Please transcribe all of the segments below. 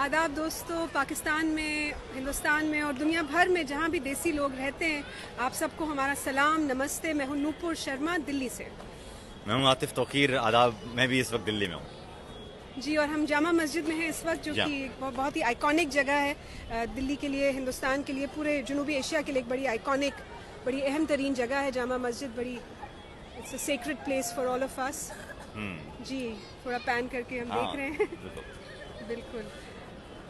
आदाब दोस्तों, पाकिस्तान में, हिंदुस्तान में और दुनिया भर में जहाँ भी देसी लोग रहते हैं, आप सबको हमारा सलाम, नमस्ते। मैं हूँ नूपुर शर्मा, दिल्ली से। मैं हूँ आतिफ तौकीर, आदाब। मैं भी इस वक्त दिल्ली में हूँ जी, और हम जामा मस्जिद में हैं इस वक्त, जो कि बहुत ही आइकॉनिक जगह है दिल्ली के लिए, हिंदुस्तान के लिए, पूरे जनूबी एशिया के लिए एक बड़ी आइकॉनिक, बड़ी अहम तरीन जगह है जामा मस्जिद। बड़ी it's a sacred place for all of us. जी, थोड़ा पैन करके हम देख रहे हैं। बिल्कुल।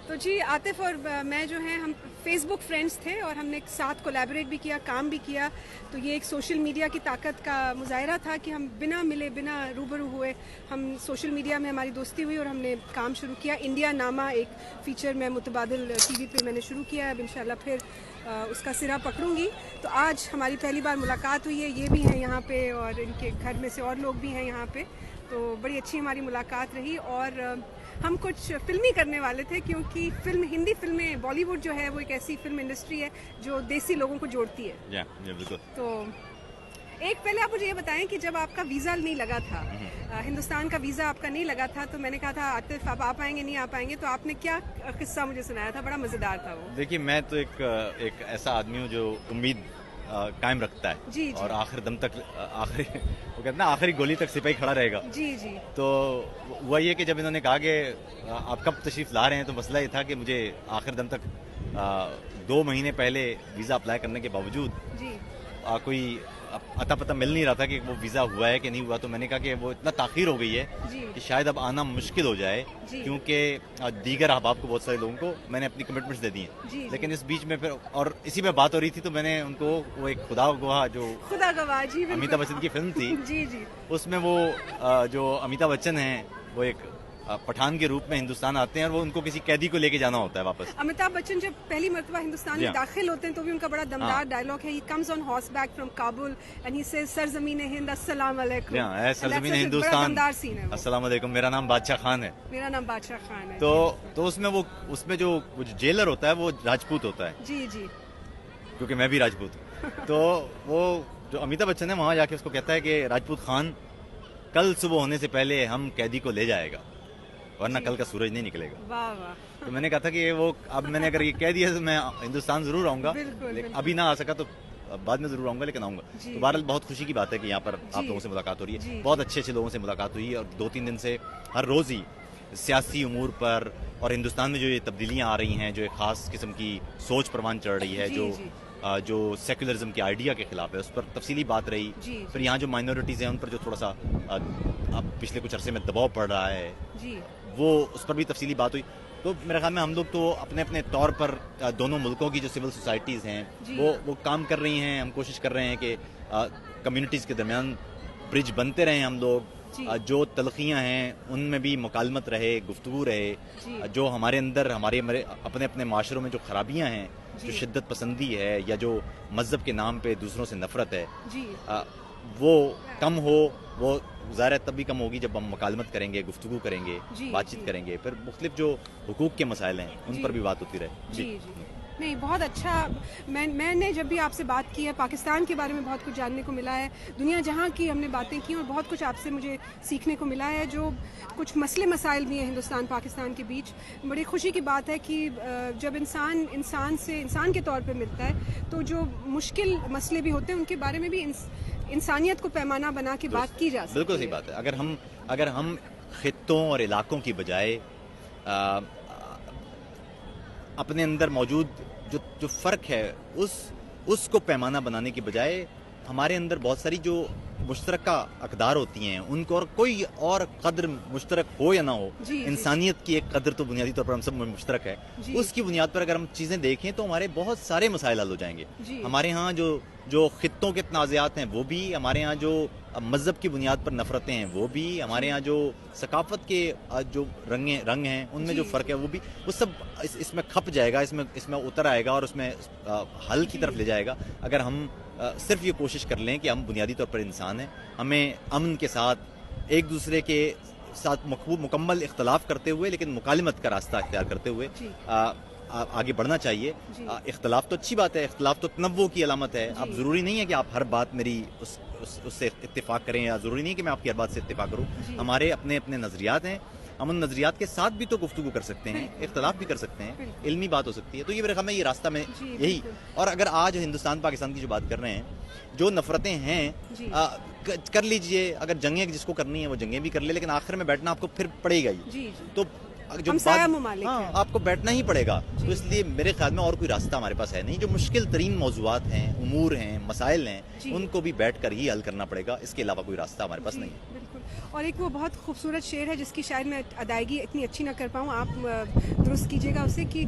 तो जी, आतिफ और मैं जो हैं, हम फेसबुक फ्रेंड्स थे और हमने साथ कोलैबोरेट भी किया, काम भी किया। तो ये एक सोशल मीडिया की ताकत का मुजाहरा था कि हम बिना मिले, बिना रूबरू हुए, हम सोशल मीडिया में हमारी दोस्ती हुई और हमने काम शुरू किया। इंडिया नामा एक फ़ीचर मैं मुतबादिल टीवी पे मैंने शुरू किया है। अब इंशाल्लाह फिर उसका सिरा पकड़ूंगी। तो आज हमारी पहली बार मुलाकात हुई है। ये भी हैं यहाँ पे और इनके घर में से और लोग भी हैं यहाँ पे। तो बड़ी अच्छी हमारी मुलाकात रही और हम कुछ फिल्मी करने वाले थे, क्योंकि हिंदी फिल्में, बॉलीवुड जो है वो एक ऐसी फिल्म इंडस्ट्री है जो देसी लोगों को जोड़ती है। बिल्कुल। तो एक पहले आप मुझे ये बताएं कि जब आपका वीज़ा नहीं लगा था, हिंदुस्तान का वीज़ा आपका नहीं लगा था, तो मैंने कहा था आतिफ आप आ पाएंगे, नहीं आ पाएंगे, तो आपने क्या किस्सा मुझे सुनाया था, बड़ा मज़ेदार था वो। देखिए, मैं तो एक ऐसा आदमी हूँ जो उम्मीद कायम रखता है। जी। और आखिर दम तक, वो कहते हैं ना, आखिरी गोली तक सिपाही खड़ा रहेगा। जी जी। तो हुआ ये कि जब इन्होंने कहा कि आप कब तशरीफ ला रहे हैं, तो मसला ये था कि मुझे आखिर दम तक 2 महीने पहले वीज़ा अप्लाई करने के बावजूद जी कोई अता पता मिल नहीं रहा था कि वो वीज़ा हुआ है कि नहीं हुआ। तो मैंने कहा कि वो इतना ताख़ीर हो गई है कि शायद अब आना मुश्किल हो जाए, क्योंकि दीगर अहबाब को, बहुत सारे लोगों को मैंने अपनी कमिटमेंट्स दे दी हैं। लेकिन इस बीच में फिर, और इसी में बात हो रही थी, तो मैंने उनको वो एक खुदा गवाह, जो अमिताभ बच्चन की फिल्म थी, जी जी, उसमें वो जो अमिताभ बच्चन हैं, वो एक पठान के रूप में हिंदुस्तान आते हैं और वो उनको किसी कैदी को लेके जाना होता है वापस। अमिताभ बच्चन जब पहली मर्तबा हिंदुस्तान में दाखिल होते हैं, तो भी उनका बड़ा दमदार डायलॉग है। He comes on horseback from Kabul and he says सरजमीन हिंद अस्सलाम वालेकुम। सरजमीन हिंदुस्तान अस्सलाम वालेकुम, मेरा नाम बादशाह खान है। मेरा नाम बादशाह खान है। तो उसमें जो जेलर होता है वो राजपूत होता है। जी जी, क्योंकि मैं भी राजपूत हूँ। तो वो जो अमिताभ बच्चन है, वहाँ जाके उसको कहता है कि राजपूत खान, कल सुबह होने से पहले हम कैदी को ले जाएगा, वरना कल का सूरज नहीं निकलेगा। वाह वाह। तो मैंने कहा था कि वो, अब मैंने अगर ये कह दिया तो मैं हिंदुस्तान जरूर आऊंगा, अभी ना आ सका तो बाद में जरूर आऊंगा, लेकिन आऊंगा। तो बहरहाल बहुत खुशी की बात है कि यहाँ पर आप लोगों से मुलाकात हो रही है। बहुत अच्छे अच्छे लोगों से मुलाकात हुई है और 2-3 दिन से हर रोज ही सियासी उमूर पर और हिंदुस्तान में जो ये तब्दीलियाँ आ रही हैं, जो एक खास किस्म की सोच परवान चढ़ रही है, जो सेक्युलरिज्म के आइडिया के खिलाफ है, उस पर तफसीली बात रही। फिर यहाँ जो माइनॉरिटीज़ हैं, उन पर जो थोड़ा सा अब पिछले कुछ अरसे में दबाव पड़ रहा है, वो उस पर भी तफसीली बात हुई। तो मेरे ख्याल में हम लोग तो अपने अपने तौर पर दोनों मुल्कों की जो सिविल सोसाइटीज़ हैं वो काम कर रही हैं। हम कोशिश कर रहे हैं कि कम्युनिटीज़ के दरमियान ब्रिज बनते रहें हम लोग। जो तलखियाँ हैं उनमें भी मुकालमत रहे, गुफ्तगू रहे। जो हमारे अंदर, हमारे अपने अपने माशरों में जो खराबियाँ हैं, जो शिद्दत पसंदी है या जो मज़हब के नाम पे दूसरों से नफरत है, वो कम हो। वो ज़ाहिर है तब भी कम होगी जब हम मुकालमत करेंगे, गुफ्तगू करेंगे, बातचीत करेंगे। फिर मुख्तलिफ जो हुकूक के मसाइल हैं उन पर भी बात होती रहे। जी नहीं, बहुत अच्छा। मैंने जब भी आपसे बात की है, पाकिस्तान के बारे में बहुत कुछ जानने को मिला है। दुनिया जहाँ की हमने बातें की और बहुत कुछ आपसे मुझे सीखने को मिला है। जो कुछ मसले मसाइल भी हैं हिंदुस्तान पाकिस्तान के बीच, बड़ी खुशी की बात है कि जब इंसान के तौर पे मिलता है, तो जो मुश्किल मसले भी होते हैं उनके बारे में भी इंसानियत को पैमाना बना के बात की जा सकती है। बिल्कुल सही बात है। अगर हम खित्तों और इलाकों की बजाय अपने अंदर मौजूद जो फ़र्क है उसको पैमाना बनाने की बजाय, हमारे अंदर बहुत सारी जो मुश्तरका अक़दार होती हैं, उनको, और कोई और कदर मुश्तरक हो या ना हो, इंसानियत की एक कदर तो बुनियादी तौर पर हम सब में मुश्तरक है। उसकी बुनियाद पर अगर हम चीज़ें देखें तो हमारे बहुत सारे मसाइल हल हो जाएंगे। हमारे यहाँ जो खित्तों के तनाज़ात हैं वो भी, हमारे यहाँ जो मज़हब की बुनियाद पर नफ़रतें हैं वो भी, हमारे यहाँ जो सकाफ़त के जो रंग हैं उनमें जो फ़र्क है वो भी, वो सब इसमें खप जाएगा, इसमें उतर आएगा और उसमें हल की तरफ ले जाएगा। अगर हम सिर्फ ये कोशिश कर लें कि हम बुनियादी तौर पर इंसान हैं, हमें अमन के साथ, एक दूसरे के साथ मुकम्मल इख्तलाफ करते हुए लेकिन मुकालमत का रास्ता अख्तियार करते हुए आगे बढ़ना चाहिए। इख्तलाफ तो अच्छी बात है, इख्तलाफ तो तनव्वुर की अलामत है। अब ज़रूरी नहीं है कि आप हर बात मेरी उससे इत्तेफाक करें, या ज़रूरी नहीं कि मैं आपकी हर बात से इत्तेफाक करूँ। हमारे अपने अपने नज़रियात हैं, ہم ان نظریات کے ساتھ بھی تو گفتگو کر سکتے ہیں, اختلاف بھی کر سکتے ہیں, علمی بات ہو سکتی ہے. تو یہ میرے خیال میں یہ راستہ میں یہی. اور اگر آج ہندوستان پاکستان کی جو بات کر رہے ہیں, جو نفرتیں ہیں کر لیجئے, اگر جنگیں جس کو کرنی ہے وہ جنگیں بھی کر لے, لیکن آخر میں بیٹھنا آپ کو پھر پڑے گا ہی. تو جو آپ کو بیٹھنا ہی پڑے گا. تو اس لیے میرے خیال میں اور کوئی راستہ ہمارے پاس ہے نہیں. جو مشکل ترین موضوعات ہیں, امور ہیں, مسائل ہیں, ان کو بھی بیٹھ کر ہی حل کرنا پڑے گا. اس کے علاوہ کوئی راستہ ہمارے پاس نہیں ہے. بالکل. اور ایک وہ بہت خوبصورت شعر ہے جس کی شاید میں ادائیگی اتنی اچھی نہ کر پاؤں, آپ درست کیجیے گا اسے, کہ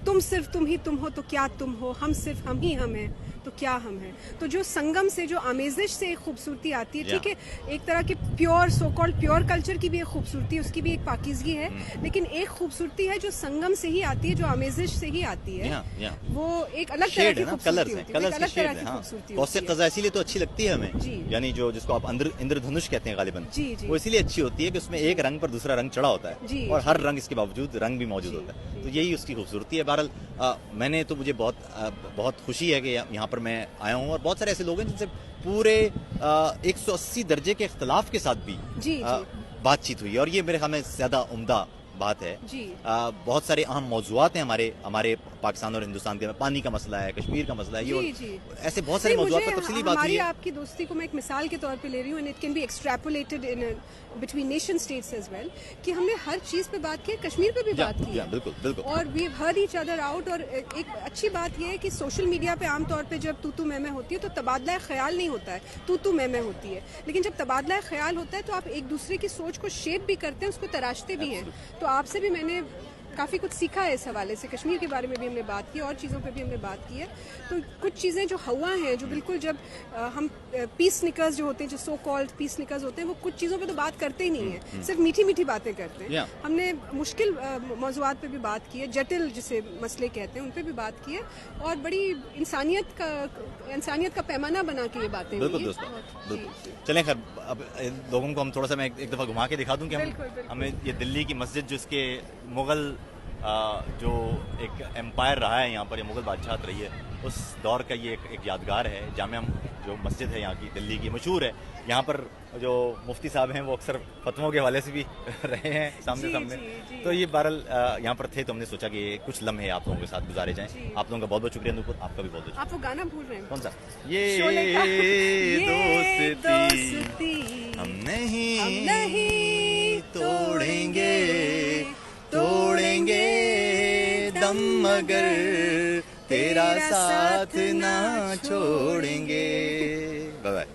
تم صرف تم ہی تم ہو تو کیا تم ہو, ہم صرف ہم ہی ہم ہیں تو کیا ہم ہیں. تو جو سنگم سے, جو آمیزش سے ایک خوبصورتی آتی ہے, ٹھیک ہے, ایک طرح کی pure so called pure culture کی بھی ایک خوبصورتی, اس کی بھی ایک پاکیزگی ہے, لیکن ایک خوبصورتی ہے جو سنگم سے ہی آتی ہے, جو آمیزش سے ہی آتی ہے. وہ ایک الگ طرح کی خوبصورتی ہوتی ہے, الگ طرح کی خوبصورتی ہوتی ہے. قوس قزح اسی لیے تو اچھی لگتی ہے ہمیں, یعنی جو جس کو آپ اندر دھنش کہتے ہیں غالباً, وہ اسی لیے اچھی ہوتی ہے کہ اس میں ایک رنگ پر دوسرا رنگ چڑھا ہوتا ہے, اور ہر رنگ اس کے باوجود رنگ بھی موجود ہوتا ہے. تو یہی اس کی خوبصورتی ہے. بہرحال میں نے تو مجھے بہت خوشی ہے کہ یہاں پر میں آیا ہوں, اور بہت سارے ایسے لوگ ہیں جن سے پورے 180 درجے کے اختلاف کے ساتھ بھی بات چیت ہوئی ہے, اور یہ میرے خیال میں زیادہ عمدہ بات ہے. بہت سارے اہم موضوعات ہیں ہمارے پاکستان اور ہندوستان کے, پانی کا مسئلہ ہے, کشمیر کا مسئلہ ہے, ایسے بہت سارے موضوعات پر تفصیلی بات ہوئی ہے. آپ کی دوستی کو میں ایک مثال کے طور پہ لے رہی ہوں, and it can be extrapolated in between nation states as well, کہ ہم نے ہر چیز پہ بات کی, کشمیر پہ بھی بات کی, بالکل, اور we have heard each other out. اور ایک اچھی بات یہ ہے کہ سوشل میڈیا پہ عام طور پہ جب تو میں ہوتی ہے تو تبادلہ خیال نہیں ہوتا ہے, تو میں ہوتی ہے, لیکن جب تبادلہ خیال ہوتا ہے تو آپ ایک دوسرے کی سوچ کو شیپ بھی کرتے ہیں, اس کو تراشتے بھی ہیں. تو آپ سے بھی میں نے کافی کچھ سیکھا ہے اس حوالے سے. کشمیر کے بارے میں بھی ہم نے بات کی, اور چیزوں پہ بھی ہم نے بات کی ہے. تو کچھ چیزیں جو ہوا ہیں, جو بالکل جب ہم پیس نکرز جو ہوتے ہیں, جو سو کالڈ پیس نکرز ہوتے ہیں, وہ کچھ چیزوں پہ تو بات کرتے ہی نہیں ہیں, صرف میٹھی باتیں کرتے ہیں. ہم نے مشکل موضوعات پہ بھی بات کی ہے, جٹل جسے مسئلے کہتے ہیں ان پہ بھی بات کی ہے, اور بڑی انسانیت کا پیمانہ بنا کے یہ باتیں. بالکل. چلیں خیر, اب لوگوں کو ہم تھوڑا سا میں ایک دفعہ گھما کے دکھا دوں کہ ہمیں یہ دلی کی مسجد, جو اس کے مغل جو ایک امپائر رہا ہے یہاں پر, یہ مغل بادشاہت رہی ہے, اس دور کا یہ ایک یادگار ہے. جامع جو مسجد ہے یہاں کی, دلی کی مشہور ہے. یہاں پر جو مفتی صاحب ہیں وہ اکثر فتووں کے حوالے سے بھی رہے ہیں سامنے. تو یہ بہرحال یہاں پر تھے, تو ہم نے سوچا کہ کچھ لمحے آپ لوگوں کے ساتھ گزارے جائیں. آپ لوگوں کا بہت شکریہ نوپور, آپ کا بھی بہت شکریہ. آپ وہ گانا بھول رہے ہیں, کون سا؟ یہ دوستی ہم نہیں توڑیں گے دم, مگر تیرا ساتھ نہ چھوڑیں گے. Bye bye.